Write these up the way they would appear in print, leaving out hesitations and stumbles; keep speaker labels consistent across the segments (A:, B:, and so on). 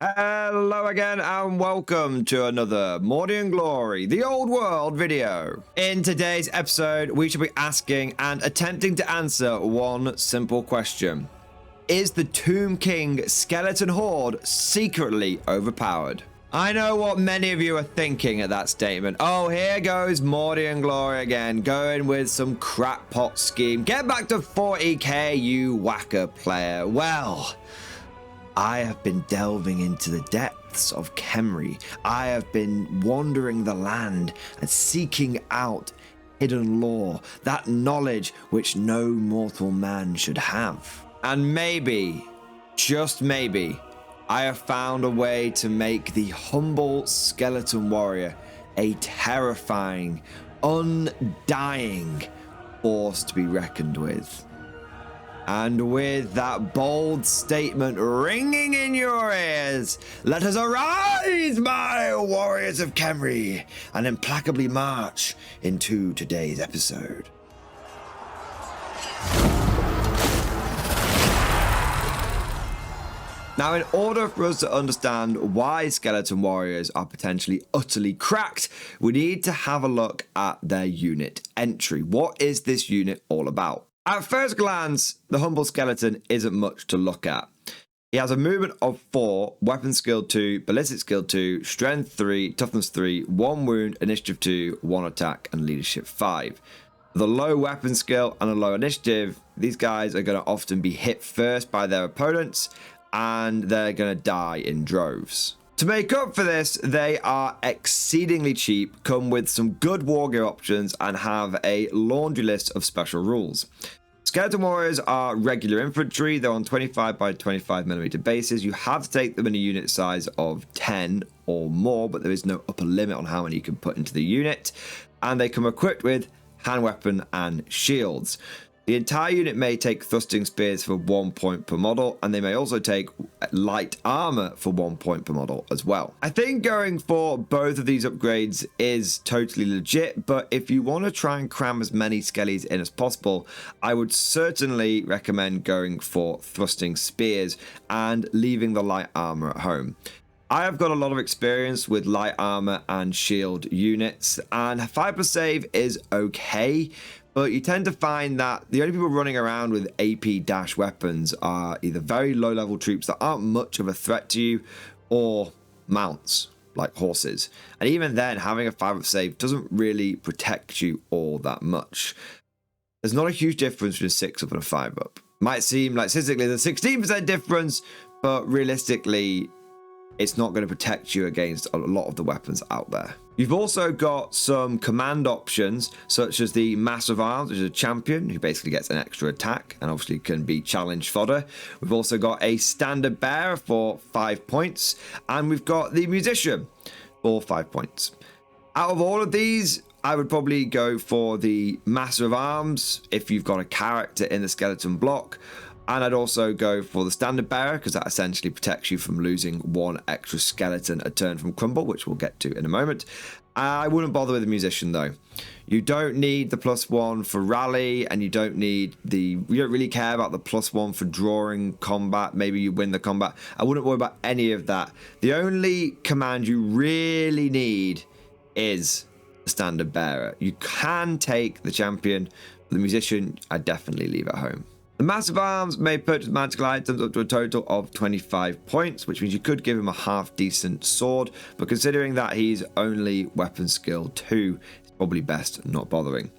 A: Hello again and welcome to another Mordy and Glory, the old world video. In today's episode, we shall be asking and attempting to answer one simple question. Is the Tomb King skeleton horde secretly overpowered? I know what many of you are thinking at that statement. Oh, here goes Mordy and Glory again, going with some crackpot scheme. Get back to 40k, you whacker player. Well, I have been delving into the depths of Khemri. I have been wandering the land and seeking out hidden lore, that knowledge which no mortal man should have. And maybe, just maybe, I have found a way to make the humble skeleton warrior a terrifying, undying force to be reckoned with. And with that bold statement ringing in your ears, let us arise, my warriors of Khemri, and implacably march into today's episode. Now, in order for us to understand why skeleton warriors are potentially utterly cracked, we need to have a look at their unit entry. What is this unit all about? At first glance, the humble skeleton isn't much to look at. He has a movement of 4, weapon skill 2, ballistic skill 2, strength 3, toughness 3, 1 wound, initiative 2, 1 attack, and leadership 5. With a low weapon skill and a low initiative, these guys are going to often be hit first by their opponents, and they're going to die in droves. To make up for this, they are exceedingly cheap, come with some good war gear options, and have a laundry list of special rules. Skeleton warriors are regular infantry. They're on 25 by 25mm bases. You have to take them in a unit size of 10 or more, but there is no upper limit on how many you can put into the unit. And they come equipped with hand weapon and shields. The entire unit may take thrusting spears for 1 point per model, and they may also take light armor for 1 point per model as well. I think going for both of these upgrades is totally legit, but if you want to try and cram as many skellies in as possible, I would certainly recommend going for thrusting spears and leaving the light armor at home. I have got a lot of experience with light armor and shield units, and 5+ save is okay. But you tend to find that the only people running around with AP dash weapons are either very low level troops that aren't much of a threat to you, or mounts like horses. And even then, having a 5+ save doesn't really protect you all that much. There's not a huge difference between a 6 up and a 5 up. Might seem like statistically there's a 16% difference, but realistically, it's not going to protect you against a lot of the weapons out there. You've also got some command options, such as the Massive Arms, which is a champion who basically gets an extra attack and obviously can be challenge fodder. We've also got a Standard Bearer for 5 points, and we've got the Musician for 5 points. Out of all of these, I would probably go for the Massive Arms if you've got a character in the skeleton block. And I'd also go for the Standard Bearer, because that essentially protects you from losing 1 extra skeleton a turn from crumble, which we'll get to in a moment. I wouldn't bother with the Musician though. You don't need the +1 for rally, and you don't really care about the +1 for drawing combat. Maybe you win the combat. I wouldn't worry about any of that. The only command you really need is the Standard Bearer. You can take the champion, but the Musician I'd definitely leave at home. The Massive Arms may purchase magical items up to a total of 25 points, which means you could give him a half decent sword, but considering that he's only weapon skill 2, it's probably best not bothering.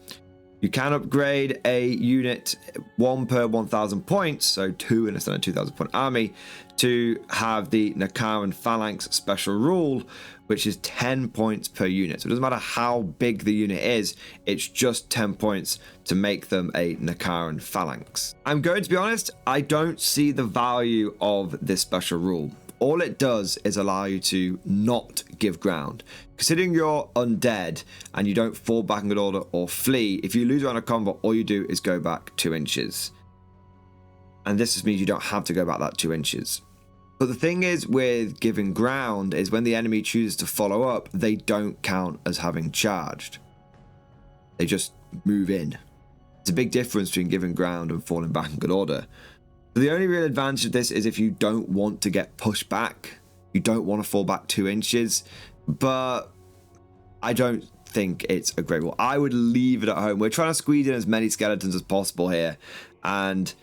A: You can upgrade a unit 1 per 1,000 points, so 2 in a standard 2,000 point army, to have the Nakaran Phalanx special rule, which is 10 points per unit. So it doesn't matter how big the unit is, it's just 10 points to make them a Nakaran Phalanx. I'm going to be honest, I don't see the value of this special rule. All it does is allow you to not give ground. Considering you're undead and you don't fall back in good order or flee, if you lose around a combat, all you do is go back 2 inches. And this just means you don't have to go back that 2 inches. But the thing is with giving ground is when the enemy chooses to follow up, they don't count as having charged. They just move in. It's a big difference between giving ground and falling back in good order. So the only real advantage of this is if you don't want to get pushed back, you don't want to fall back 2 inches, but I don't think it's a great rule. I would leave it at home. We're trying to squeeze in as many skeletons as possible here, and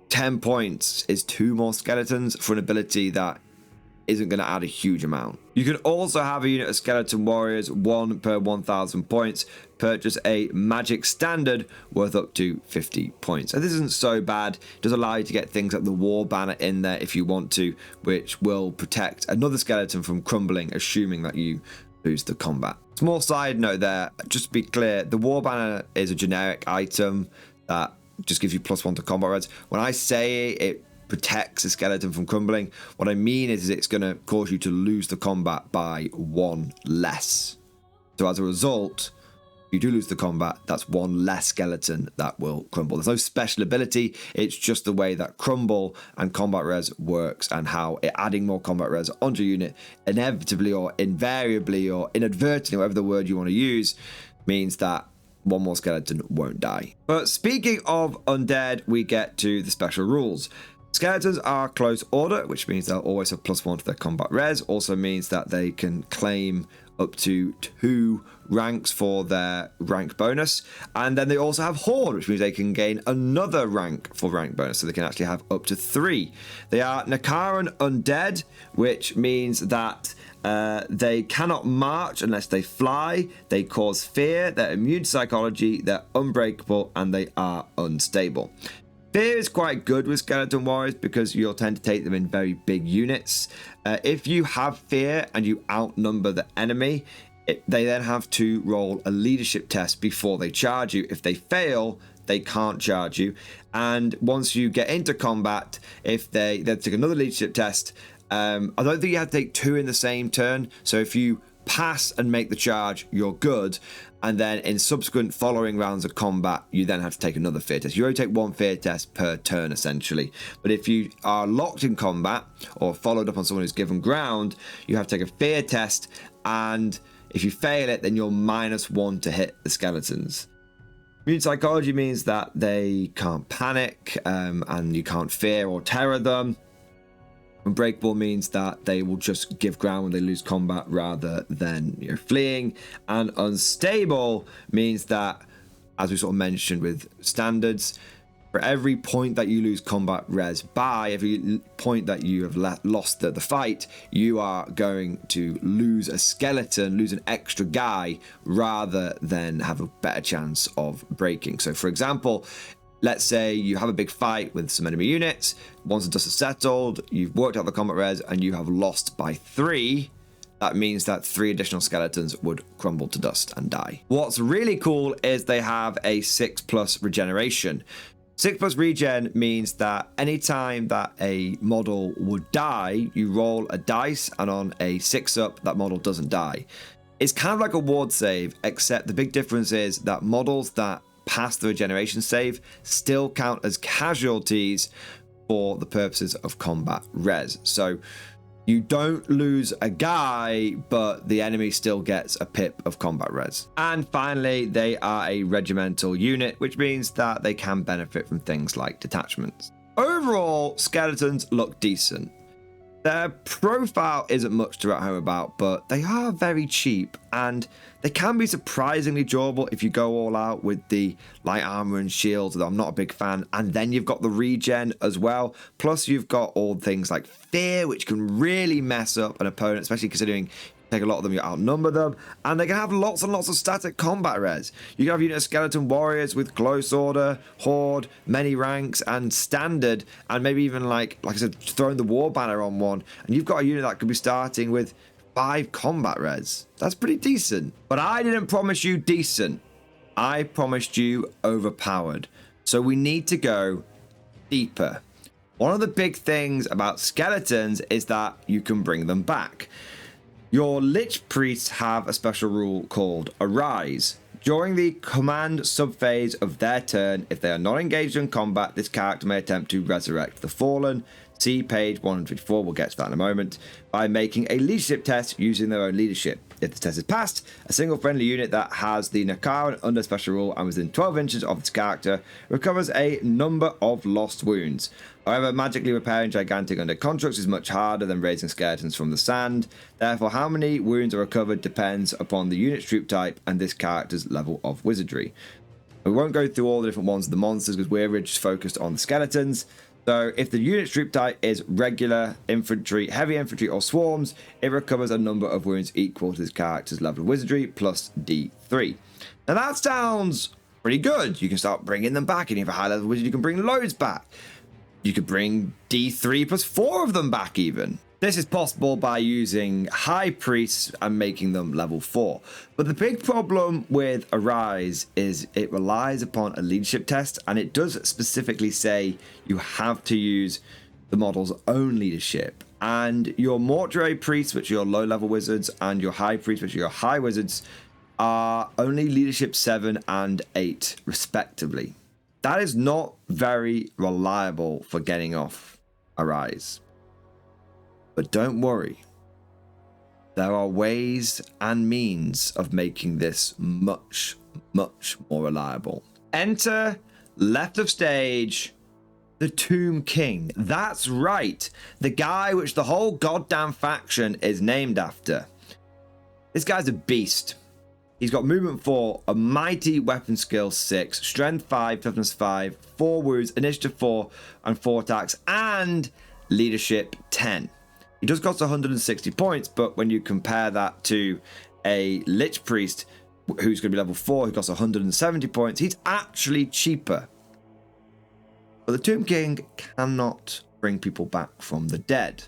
A: 10 points is 2 more skeletons for an ability that isn't going to add a huge amount. You can also have a unit of skeleton warriors, 1 per 1,000 points. Purchase a magic standard worth up to 50 points. And this isn't so bad. It does allow you to get things like the war banner in there if you want to, which will protect another skeleton from crumbling, assuming that you lose the combat. Small side note there, just to be clear, the war banner is a generic item that just gives you +1 to combat res. When I say it protects a skeleton from crumbling, what I mean is it's going to cause you to lose the combat by 1 less. So as a result, if you do lose the combat, that's 1 less skeleton that will crumble. There's no special ability, it's just the way that crumble and combat res works, and how adding more combat res onto your unit inevitably or invariably or inadvertently, whatever the word you want to use, means that 1 more skeleton won't die. But speaking of undead, we get to the special rules. Skeletons are close order, which means they'll always have +1 to their combat res. Also means that they can claim up to 2 ranks for their rank bonus. And then they also have horde, which means they can gain another rank for rank bonus. So they can actually have up to 3. They are Nakaran undead, which means that they cannot march unless they fly. They cause fear. They're immune to psychology. They're unbreakable, and they are unstable. Fear is quite good with skeleton warriors because you'll tend to take them in very big units. If you have fear and you outnumber the enemy, they then have to roll a leadership test before they charge you. If they fail, they can't charge you. And once you get into combat, if they take another leadership test, I don't think you have to take 2 in the same turn. So if you pass and make the charge, you're good. And then in subsequent following rounds of combat, you then have to take another fear test. You only take 1 fear test per turn, essentially. But if you are locked in combat or followed up on someone who's given ground, you have to take a fear test. And if you fail it, then you're -1 to hit the skeletons. Immune psychology means that they can't panic, and you can't fear or terror them. Unbreakable means that they will just give ground when they lose combat rather than fleeing. And unstable means that, as we sort of mentioned with standards, for every point that you lose combat res by, every point that you have lost the fight, you are going to lose a skeleton, lose an extra guy, rather than have a better chance of breaking. So for example, let's say you have a big fight with some enemy units. Once the dust is settled, you've worked out the combat res, and you have lost by 3. That means that 3 additional skeletons would crumble to dust and die. What's really cool is they have a 6+ regeneration. 6+ regen means that anytime that a model would die, you roll a dice, and on a 6-up, that model doesn't die. It's kind of like a ward save, except the big difference is that models that pass the regeneration save still count as casualties for the purposes of combat res. So you don't lose a guy, but the enemy still gets a pip of combat res. And finally, they are a regimental unit, which means that they can benefit from things like detachments. Overall, skeletons look decent. Their profile isn't much to write home about, but they are very cheap, and they can be surprisingly durable if you go all out with the light armor and shields, that I'm not a big fan. And then you've got the regen as well. Plus you've got all things like fear, which can really mess up an opponent, especially considering take a lot of them, you outnumber them, and they can have lots and lots of static combat res. You can have unit of skeleton warriors with close order, horde, many ranks, and standard, and maybe even like I said, throwing the war banner on one, and you've got a unit that could be starting with 5 combat res. That's pretty decent. But I didn't promise you decent. I promised you overpowered. So we need to go deeper. One of the big things about skeletons is that you can bring them back. Your Lich Priests have a special rule called Arise. During the command subphase of their turn, if they are not engaged in combat, this character may attempt to resurrect the fallen. See page 154, we'll get to that in a moment, by making a leadership test using their own leadership. If the test is passed, a single friendly unit that has the Nakaran under special rule and within 12 inches of its character recovers a number of lost wounds. However, magically repairing gigantic undead constructs is much harder than raising skeletons from the sand. Therefore, how many wounds are recovered depends upon the unit's troop type and this character's level of wizardry. We won't go through all the different ones of the monsters because we're just focused on the skeletons. So if the unit's troop type is regular, infantry, heavy infantry, or swarms, it recovers a number of wounds equal to this character's level of wizardry plus D3. Now that sounds pretty good. You can start bringing them back, and if you have a high level wizard, you can bring loads back. You could bring D3 plus 4 of them back even. This is possible by using high priests and making them level 4. But the big problem with Arise is it relies upon a leadership test, and it does specifically say you have to use the model's own leadership. And your mortuary priests, which are your low level wizards, and your high priests, which are your high wizards, are only leadership 7 and 8 respectively. That is not very reliable for getting off Arise. But don't worry, there are ways and means of making this much, much more reliable. Enter, left of stage, the Tomb King. That's right, the guy which the whole goddamn faction is named after. This guy's a beast. He's got movement 4, a mighty weapon skill 6, strength 5, toughness 5, 4 wounds, initiative 4, and 4 attacks, and leadership 10. He does cost 160 points, but when you compare that to a Lich Priest who's going to be level 4, who costs 170 points, he's actually cheaper. But the Tomb King cannot bring people back from the dead.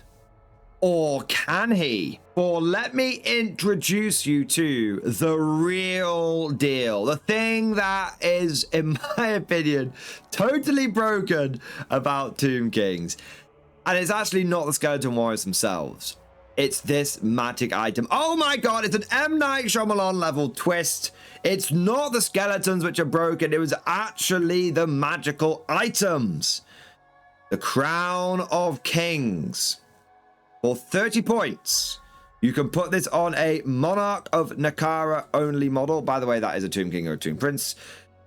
A: Or can he? Or let me introduce you to the real deal. The thing that is, in my opinion, totally broken about Tomb Kings. And it's actually not the Skeleton Warriors themselves. It's this magic item. Oh my god, it's an M. Night Shyamalan level twist. It's not the skeletons which are broken. It was actually the magical items. The Crown of Kings. For 30 points, you can put this on a Monarch of Nakara only model. By the way, that is a Tomb King or a Tomb Prince.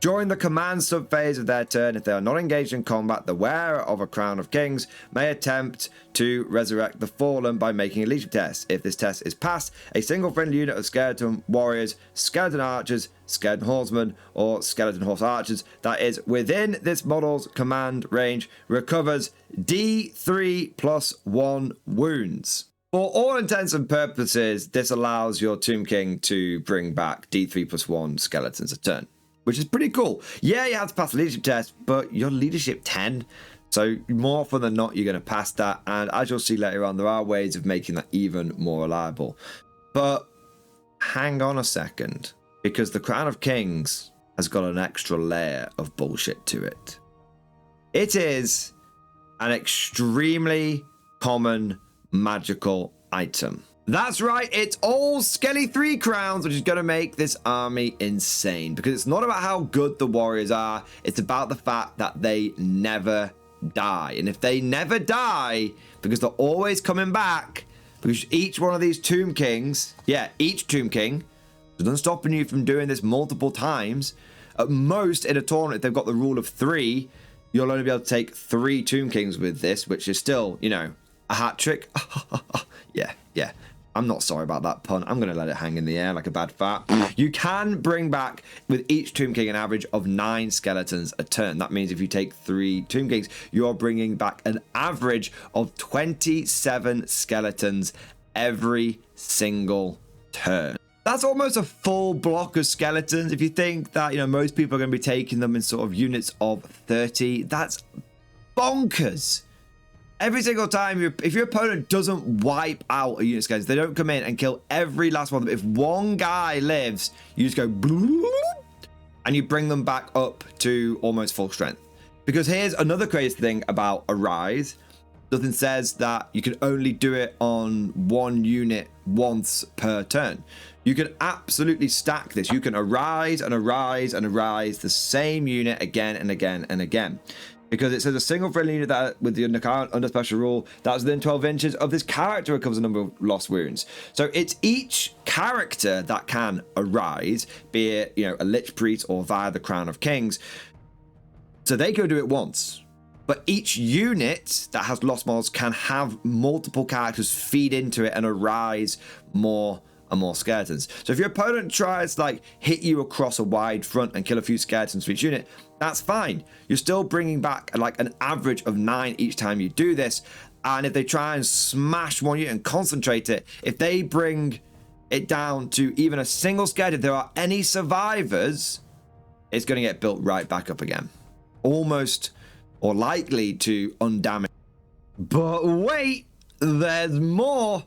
A: During the command subphase of their turn, if they are not engaged in combat, the wearer of a Crown of Kings may attempt to resurrect the fallen by making a leadership test. If this test is passed, a single friendly unit of skeleton warriors, skeleton archers, skeleton horsemen, or skeleton horse archers that is within this model's command range recovers D3 plus 1 wounds. For all intents and purposes, this allows your Tomb King to bring back D3 plus 1 skeletons a turn, which is pretty cool. Yeah, you have to pass the leadership test, but you're leadership 10. So more often than not, you're going to pass that. And as you'll see later on, there are ways of making that even more reliable. But hang on a second, because the Crown of Kings has got an extra layer of bullshit to it. It is an extremely common magical item. That's right, it's all Skelly 3 crowns, which is going to make this army insane. Because it's not about how good the warriors are, it's about the fact that they never die. And if they never die, because they're always coming back, because each one of these Tomb Kings, each Tomb King, doesn't stopping you from doing this multiple times. At most, in a tournament, if they've got the rule of 3, you'll only be able to take 3 Tomb Kings with this, which is still, you know, a hat trick. Yeah. I'm not sorry about that pun. I'm going to let it hang in the air like a bad fart. You can bring back, with each Tomb King, an average of 9 skeletons a turn. That means if you take 3 Tomb Kings, you're bringing back an average of 27 skeletons every single turn. That's almost a full block of skeletons. If you think that, you know, most people are going to be taking them in sort of units of 30, that's bonkers. Every single time, if your opponent doesn't wipe out a unit of skeletons, they don't come in and kill every last one of them. If one guy lives, you just go and you bring them back up to almost full strength. Because here's another crazy thing about Arise. Nothing says that you can only do it on one unit once per turn. You can absolutely stack this. You can arise and arise and arise the same unit again and again and again. because it says a single friendly unit that with the under special rule that's within 12 inches of this character recovers a number of lost wounds. So it's each character that can arise, be it, you know, a Lich Priest or via the Crown of Kings. So they go do it once. But each unit that has lost models can have multiple characters feed into it and arise more and more skeletons. So if your opponent tries to like hit you across a wide front and kill a few skeletons for each unit, that's fine. You're still bringing back like an average of 9 each time you do this. And if they try and smash one unit and concentrate it, if they bring it down to even a single skeleton, if there are any survivors, it's going to get built right back up again. Almost or likely to undamage. But wait, there's more.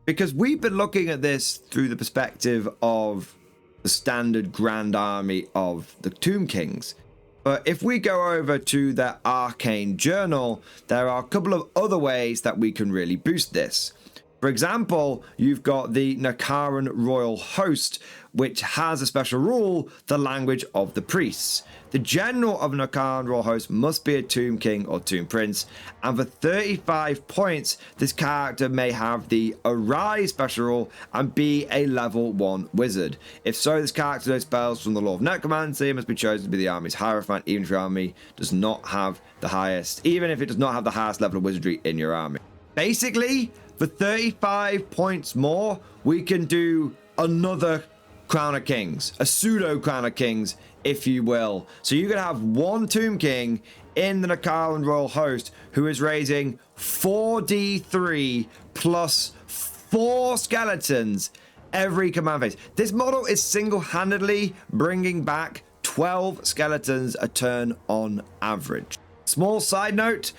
A: Because we've been looking at this through the perspective of the standard Grand Army of the Tomb Kings. But if we go over to the Arcane Journal, there are a couple of other ways that we can really boost this. For example, you've got the Nakaran Royal Host, which has a special rule, the language of the priests. The general of Nakaran Royal Host must be a Tomb King or Tomb Prince, and for 35 points, this character may have the Arise special rule and be a level 1 wizard. If so, this character knows spells from the Law of Necromancy and must be chosen to be the army's Hierophant, even if your army does not have the highest, even if it does not have the highest level of wizardry in your army. Basically, for 35 points more, we can do another Crown of Kings, a pseudo Crown of Kings, if you will. So you can have one Tomb King in the Nakaran Royal Host who is raising 4d3 plus 4 skeletons every command phase. This model is single-handedly bringing back 12 skeletons a turn on average. Small side note,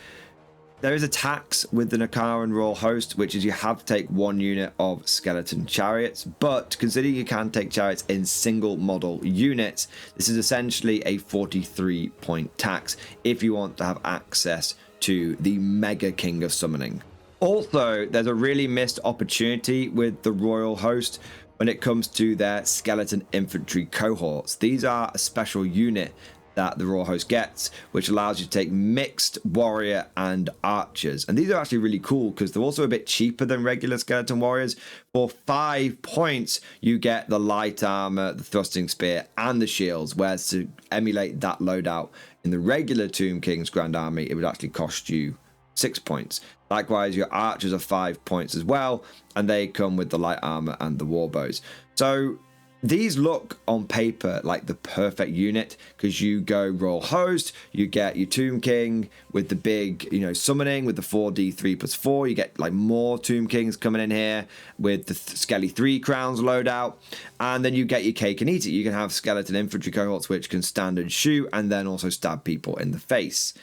A: there is a tax with the Nakaran Royal Host, which is you have to take 1 unit of skeleton chariots, but considering you can take chariots in single model units, this is essentially a 43 point tax if you want to have access to the Mega King of Summoning. Also, there's a really missed opportunity with the Royal Host when it comes to their skeleton infantry cohorts. These are a special unit that the Royal Host gets, which allows you to take mixed warrior and archers. And these are actually really cool because they're also a bit cheaper than regular skeleton warriors. For 5 points, you get the light armor, the thrusting spear, and the shields, whereas to emulate that loadout in the regular Tomb King's Grand Army, it would actually cost you 6 points. Likewise, your archers are 5 points as well, and they come with the light armor and the warbows. So these look on paper like the perfect unit because you go Royal Host, you get your Tomb King with the big, summoning with the 4d3 plus 4. You get like more Tomb Kings coming in here with the Skelly 3 crowns loadout. And then you get your cake and eat it. You can have skeleton infantry cohorts which can stand and shoot and then also stab people in the face.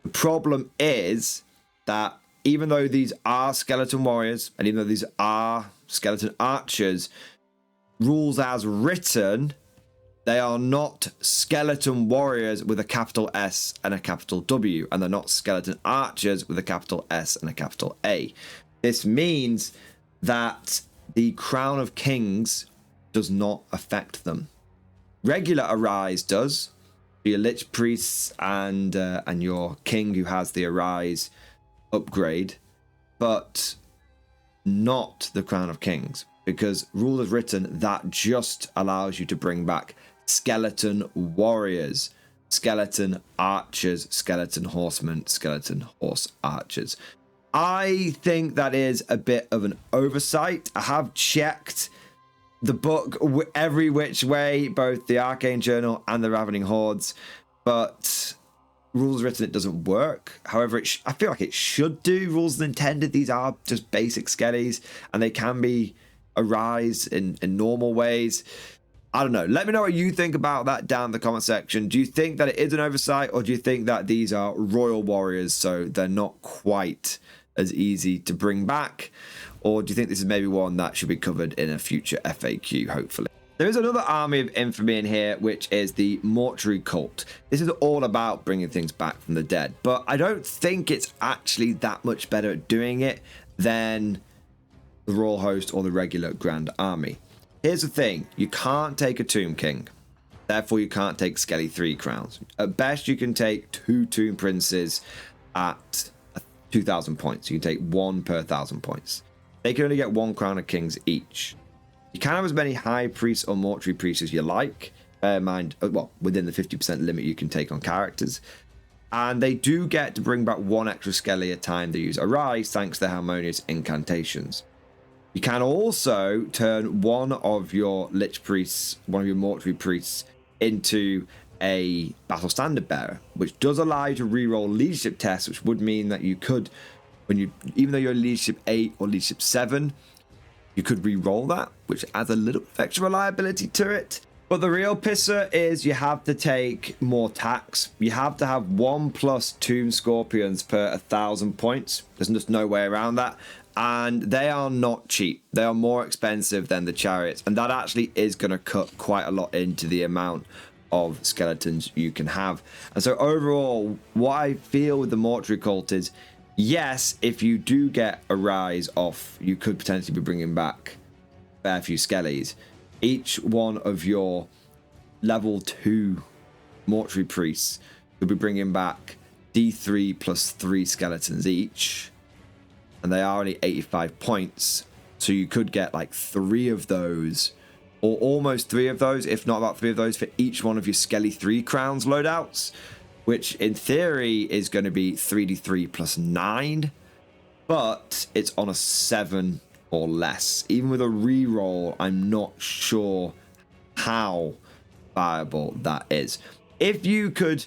A: The problem is that even though these are skeleton warriors and even though these are skeleton archers, rules as written, they are not skeleton warriors with a capital S and a capital W, and they're not skeleton archers with a capital S and a capital A. This means that the Crown of Kings does not affect them. Regular Arise does. Your Lich Priests and your King who has the Arise upgrade, but not the Crown of Kings. Because rule is written, that just allows you to bring back skeleton warriors, skeleton archers, skeleton horsemen, skeleton horse archers. I think that is a bit of an oversight. I have checked the book every which way, both the Arcane Journal and the Ravening Hordes, but rules written, it doesn't work. However, I feel like it should do. Rules intended, these are just basic skellies, and they can be arise in normal ways. I don't know. Let me know what you think about that down in the comment section. Do you think that it is an oversight, or do you think that these are royal warriors, so they're not quite as easy to bring back? Or do you think this is maybe one that should be covered in a future FAQ, hopefully? There is another army of infamy in here, which is the Mortuary Cult. This is all about bringing things back from the dead, but I don't think it's actually that much better at doing it than the Royal Host or the regular Grand Army. Here's the thing, you can't take a Tomb King, Therefore, you can't take Skelly 3 crowns. At best, you can take 2 Tomb Princes at 2,000 points. You can take 1 per 1,000 points. They can only get 1 Crown of Kings each. You can have as many High Priests or Mortuary Priests as you like. Bear in mind, well, within the 50% limit you can take on characters. And they do get to bring back 1 extra Skelly a time they use Arise, thanks to the Harmonious Incantations. You can also turn one of your Lich Priests, one of your Mortuary Priests, into a Battle Standard Bearer, which does allow you to reroll leadership tests, which would mean that you could, even though you're leadership 8 or leadership 7, you could re-roll that, which adds a little extra reliability to it. But the real pisser is you have to take more tax. You have to have 1+ Tomb Scorpions per 1,000 points. There's just no way around that. And they are not cheap. They are more expensive than the chariots. And that actually is going to cut quite a lot into the amount of skeletons you can have. And so overall, what I feel with the Mortuary Cult is, yes, if you do get a rise off, you could potentially be bringing back a fair few skellies. Each one of your level 2 mortuary priests could be bringing back D3 plus 3 skeletons each. And they are only 85 points. So you could get like 3 of those, or almost 3 of those, if not about 3 of those, for each one of your Skelly 3 crowns loadouts, which in theory is going to be 3d3 plus 9, but it's on a 7 or less. Even with a reroll, I'm not sure how viable that is. If you could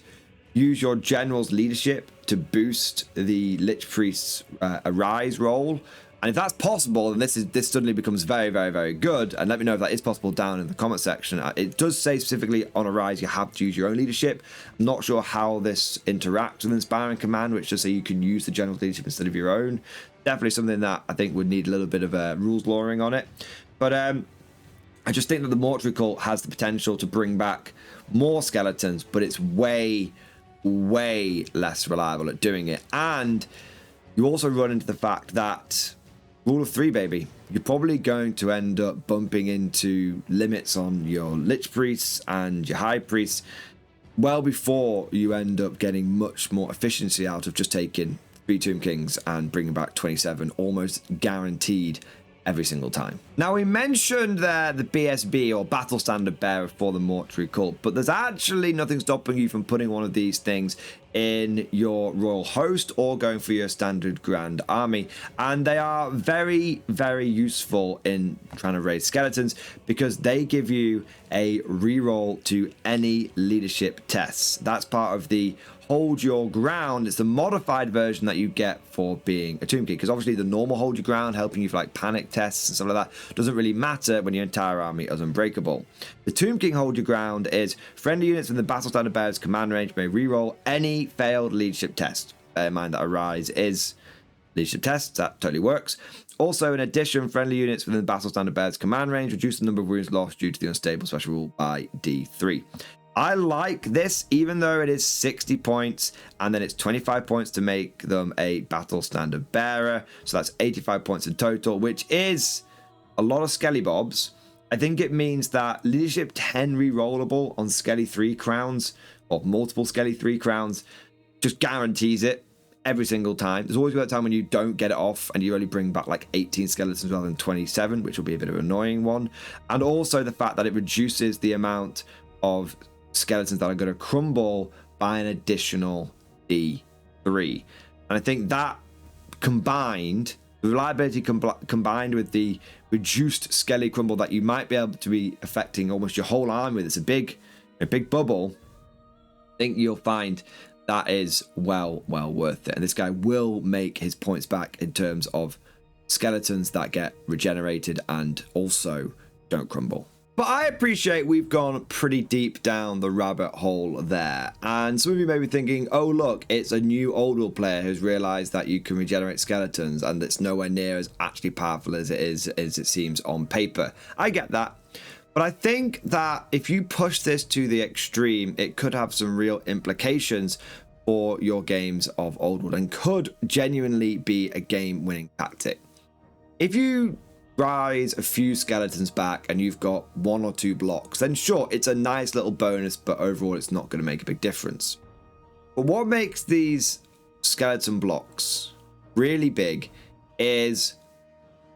A: use your general's leadership to boost the Lich Priest's Arise roll, and if that's possible, then this suddenly becomes very, very, very good. And let me know if that is possible down in the comment section. It does say specifically on Arise you have to use your own leadership. I'm not sure how this interacts with Inspiring Command, which just say you can use the general's leadership instead of your own. Definitely something that I think would need a little bit of rules lawing on it. But I just think that the Mortuary Cult has the potential to bring back more skeletons, but it's way, way less reliable at doing it. And you also run into the fact that rule of 3, baby, you're probably going to end up bumping into limits on your Lich Priests and your High Priests well before you end up getting much more efficiency out of just taking 3 Tomb Kings and bringing back 27, almost guaranteed every single time. Now, we mentioned there the BSB, or Battle Standard Bearer, for the Mortuary Cult, but there's actually nothing stopping you from putting one of these things in your Royal Host or going for your Standard Grand Army. And they are very, very useful in trying to raise skeletons because they give you a reroll to any leadership tests. That's part of the Hold Your Ground. It's the modified version that you get for being a Tomb King, because obviously the normal Hold Your Ground, helping you for like panic tests and stuff like that, doesn't really matter when your entire army is unbreakable. The Tomb King Hold Your Ground is friendly units within the Battle Standard Bearer's command range may reroll any failed leadership test. Bear in mind that Arise is leadership tests, that totally works. Also, in addition, friendly units within the Battle Standard Bearer's command range reduce the number of wounds lost due to the unstable special rule by D3. I like this, even though it is 60 points, and then it's 25 points to make them a Battle Standard Bearer. So that's 85 points in total, which is a lot of Skelly Bobs. I think it means that Leadership 10 rerollable on Skelly 3 crowns, or multiple Skelly 3 crowns, just guarantees it every single time. There's always that time when you don't get it off and you only bring back like 18 skeletons rather than 27, which will be a bit of an annoying one. And also the fact that it reduces the amount of skeletons that are going to crumble by an additional D3. And I think that combined, the reliability combined with the reduced skelly crumble that you might be able to be affecting almost your whole army with, it's a big bubble. I think you'll find that is well worth it. And this guy will make his points back in terms of skeletons that get regenerated and also don't crumble. But I appreciate we've gone pretty deep down the rabbit hole there. And some of you may be thinking, oh look, it's a new old world player who's realized that you can regenerate skeletons and it's nowhere near as actually powerful as it seems on paper. I get that. But I think that if you push this to the extreme, it could have some real implications for your games of Old World and could genuinely be a game-winning tactic. If you rise a few skeletons back and you've got 1 or 2 blocks, then sure, it's a nice little bonus, but overall it's not going to make a big difference. But what makes these skeleton blocks really big is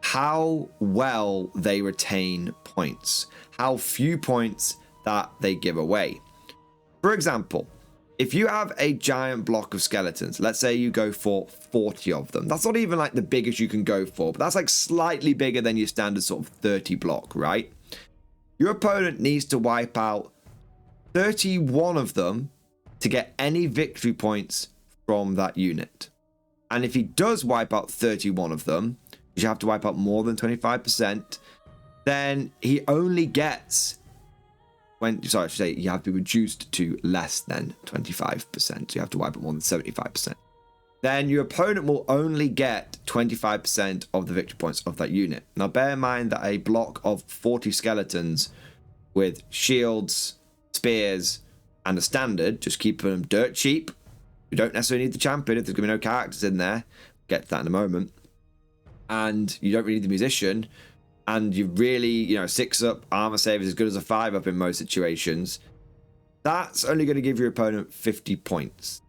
A: how well they retain points, how few points that they give away. For example, if you have a giant block of skeletons, let's say you go for 40 of them. That's not even like the biggest you can go for, but that's like slightly bigger than your standard sort of 30 block, right? Your opponent needs to wipe out 31 of them to get any victory points from that unit. And if he does wipe out 31 of them, you have to wipe out more than 25%, then he only gets sorry, I should say you have to be reduced to less than 25%. So you have to wipe out more than 75%. Then your opponent will only get 25% of the victory points of that unit. Now bear in mind that a block of 40 skeletons with shields, spears, and a standard, just keep them dirt cheap. You don't necessarily need the champion if there's going to be no characters in there. Get to that in a moment. And you don't really need the musician. And you really, 6-up armor save is as good as a 5-up in most situations. That's only going to give your opponent 50 points.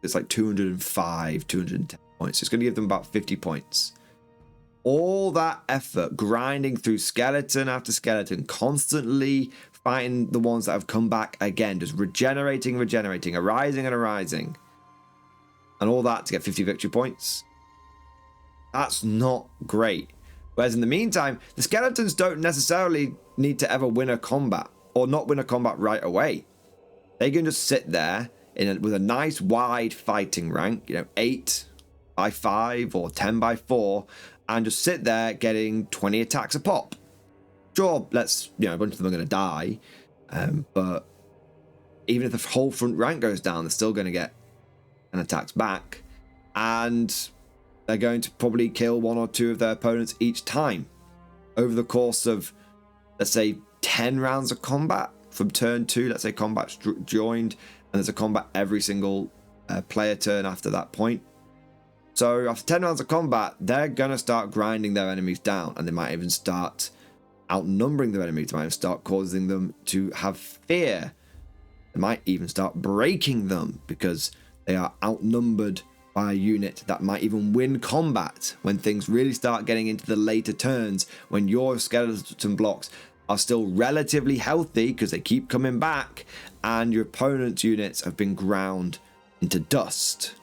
A: It's like 205, 210 points. It's going to give them about 50 points. All that effort, grinding through skeleton after skeleton, constantly fighting the ones that have come back again, just regenerating, arising and arising. And all that to get 50 victory points. That's not great. Whereas in the meantime, the skeletons don't necessarily need to ever win a combat or not win a combat right away. They can just sit there with a nice wide fighting rank, 8 by 5 or 10 by 4, and just sit there getting 20 attacks a pop. Sure, a bunch of them are going to die, but even if the whole front rank goes down, they're still going to get an attacks back, and they're going to probably kill 1 or 2 of their opponents each time over the course of, let's say, 10 rounds of combat from turn 2. Let's say combat's joined and there's a combat every single player turn after that point. So after 10 rounds of combat, they're going to start grinding their enemies down, and they might even start outnumbering their enemies. They might even start causing them to have fear. They might even start breaking them because they are outnumbered by a unit that might even win combat when things really start getting into the later turns, when your skeleton blocks are still relatively healthy because they keep coming back and your opponent's units have been ground into dust.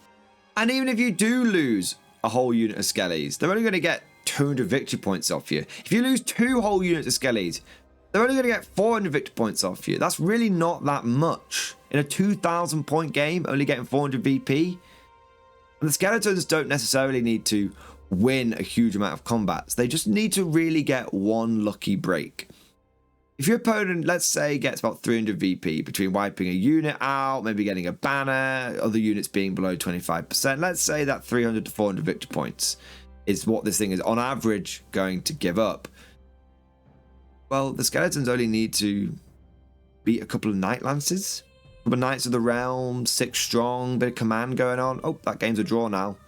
A: And even if you do lose a whole unit of skellies, they're only going to get 200 victory points off you. If you lose 2 whole units of skellies, they're only going to get 400 victory points off you. That's really not that much. In a 2,000 point game, only getting 400 VP. And the skeletons don't necessarily need to win a huge amount of combats. They just need to really get one lucky break. If your opponent, let's say, gets about 300 VP between wiping a unit out, maybe getting a banner, other units being below 25%, let's say that 300 to 400 victory points is what this thing is on average going to give up. Well, the skeletons only need to beat a couple of Knight Lances, a couple of Knights of the Realm, 6 strong, bit of command going on. Oh, that game's a draw now.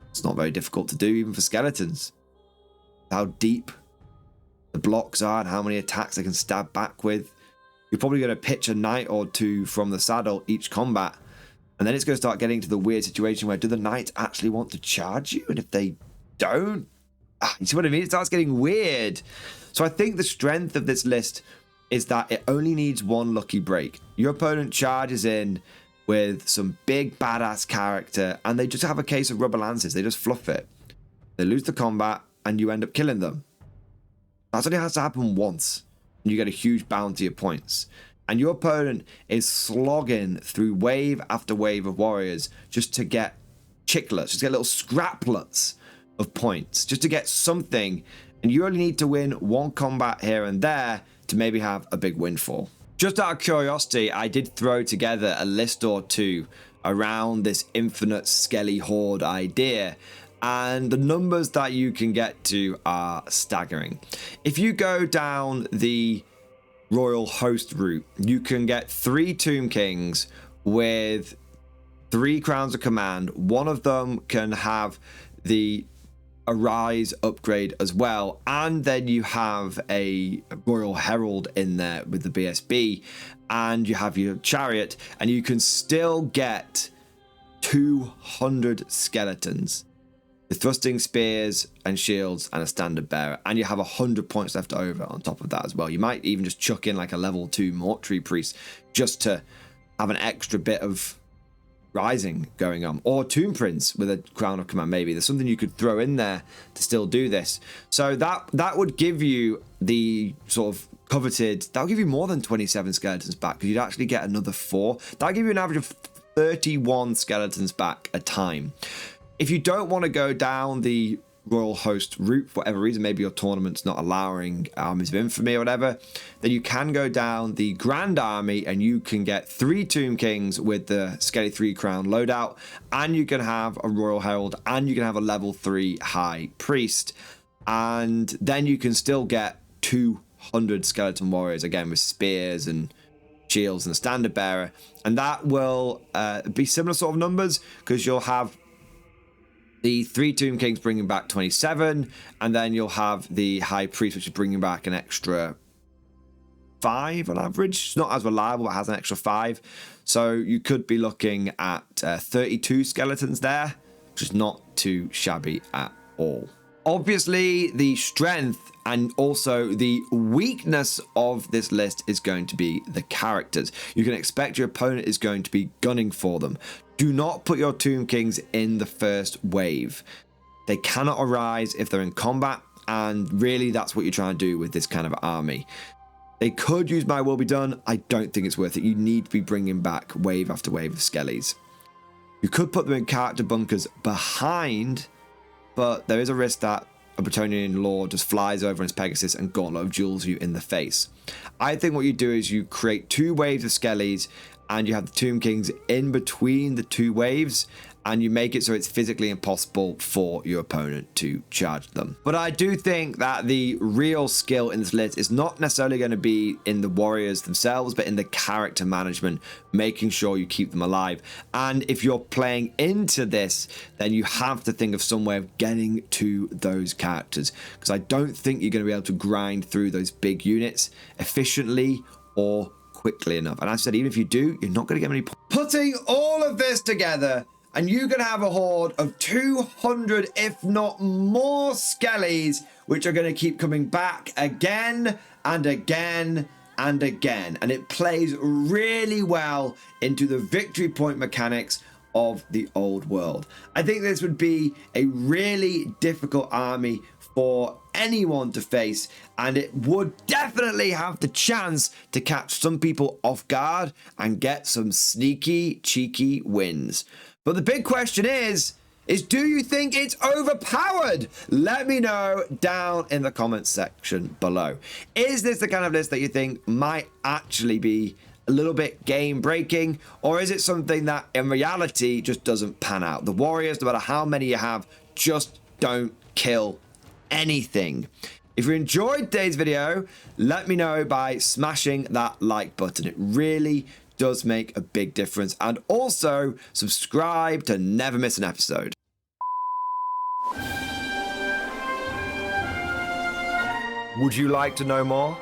A: It's not very difficult to do, even for skeletons. How deep the blocks are and how many attacks they can stab back with. You're probably going to pitch a knight or 2 from the saddle each combat, and then it's going to start getting to the weird situation where do the knights actually want to charge you? And if they don't, you see what I mean? It starts getting weird. So I think the strength of this list is that it only needs one lucky break. Your opponent charges in with some big badass character and they just have a case of rubber lances. They just fluff it. They lose the combat and you end up killing them. That only has to happen once. And you get a huge bounty of points. And your opponent is slogging through wave after wave of warriors just to get chiclets, just to get little scraplets of points, just to get something. And you only need to win one combat here and there to maybe have a big windfall. Just out of curiosity, I did throw together a list or 2 around this infinite skelly horde idea. And the numbers that you can get to are staggering. If you go down the royal host route, you can get 3 Tomb Kings with 3 Crowns of Command. One of them can have the a rise upgrade as well, and then you have a Royal Herald in there with the BSB, and you have your chariot, and you can still get 200 skeletons, the thrusting spears and shields, and a standard bearer, and you have 100 points left over on top of that as well. You might even just chuck in like a level 2 mortuary priest just to have an extra bit of rising going on, or Tomb Prince with a crown of command. Maybe there's something you could throw in there to still do this. So that would give you the sort of coveted, that'll give you more than 27 skeletons back, because you'd actually get another 4. That'll give you an average of 31 skeletons back a time. If you don't want to go down the royal host route for whatever reason, maybe your tournament's not allowing armies of infamy or whatever, then you can go down the grand army and you can get 3 Tomb Kings with the Skelly 3 crown loadout, and you can have a Royal Herald, and you can have a level 3 high priest, and then you can still get 200 skeleton warriors again with spears and shields and standard bearer, and that will be similar sort of numbers, because you'll have the 3 Tomb Kings bringing back 27, and then you'll have the High Priest, which is bringing back an extra 5 on average. It's not as reliable, but has an extra 5. So you could be looking at 32 skeletons there, which is not too shabby at all. Obviously, the strength and also the weakness of this list is going to be the characters. You can expect your opponent is going to be gunning for them. Do not put your Tomb Kings in the first wave. They cannot arise if they're in combat, and really that's what you're trying to do with this kind of army. They could use My Will Be Done. I don't think it's worth it. You need to be bringing back wave after wave of skellies. You could put them in character bunkers behind, but there is a risk that a Bretonnian Lord just flies over on his Pegasus and Gauntlet of Jewels you in the face. I think what you do is you create 2 waves of skellies, and you have the Tomb Kings in between the 2 waves, and you make it so it's physically impossible for your opponent to charge them. But I do think that the real skill in this list is not necessarily going to be in the warriors themselves, but in the character management, making sure you keep them alive. And if you're playing into this, then you have to think of some way of getting to those characters, because I don't think you're going to be able to grind through those big units efficiently or quickly enough. And as I said, even if you do, you're not going to get many points. Putting all of this together, and you can have a horde of 200, if not more, skellies, which are going to keep coming back again and again and again. And it plays really well into the victory point mechanics of the old world. I think this would be a really difficult army for anyone to face, and it would definitely have the chance to catch some people off guard and get some sneaky, cheeky wins. But the big question is do you think it's overpowered? Let me know down in the comments section below. Is this the kind of list that you think might actually be a little bit game breaking, or is it something that in reality just doesn't pan out? The warriors, no matter how many you have, just don't kill anything. If you enjoyed today's video, let me know by smashing that like button. It really does make a big difference, and also subscribe to never miss an episode. Would you like to know more?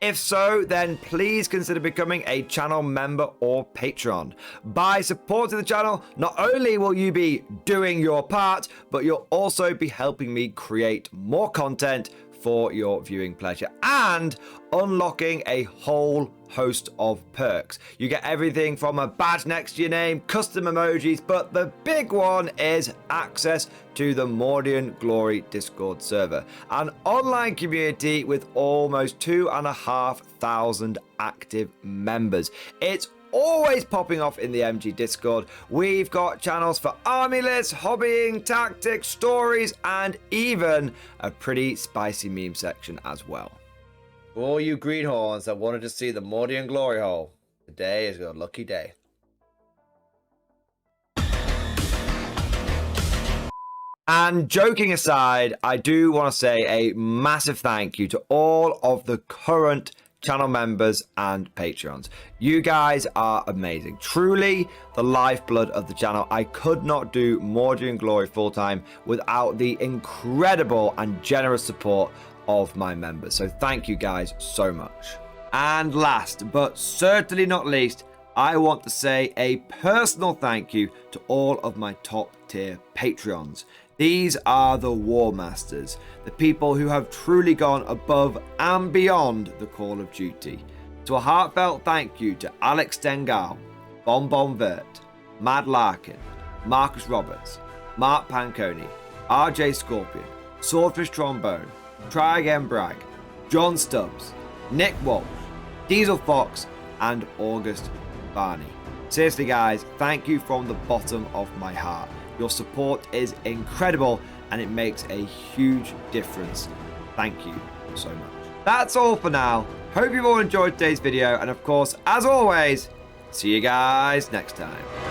A: If so, then please consider becoming a channel member or patron. By supporting the channel, not only will you be doing your part, but you'll also be helping me create more content for your viewing pleasure and unlocking a whole host of perks. You get everything from a badge next to your name, custom emojis, but the big one is access to the Mordian Glory Discord server, an online community with almost 2,500 active members. It's always popping off in the MG Discord. We've got channels for army lists, hobbying, tactics, stories, and even a pretty spicy meme section as well. For all you greenhorns that wanted to see the Mordian Glory Hole, today is your lucky day. And joking aside, I do want to say a massive thank you to all of the current channel members, and Patreons. You guys are amazing. Truly the lifeblood of the channel. I could not do Mordy and Glory full-time without the incredible and generous support of my members. So thank you guys so much. And last, but certainly not least, I want to say a personal thank you to all of my top tier Patreons. These are the War Masters, the people who have truly gone above and beyond the call of duty. So a heartfelt thank you to Alex Dengal, Bon Vert, Mad Larkin, Marcus Roberts, Mark Panconi, RJ Scorpion, Swordfish Trombone, Try Again Bragg, John Stubbs, Nick Walsh, Diesel Fox, and August Barney. Seriously guys, thank you from the bottom of my heart. Your support is incredible and it makes a huge difference. Thank you so much. That's all for now. Hope you've all enjoyed today's video, and of course, as always, see you guys next time.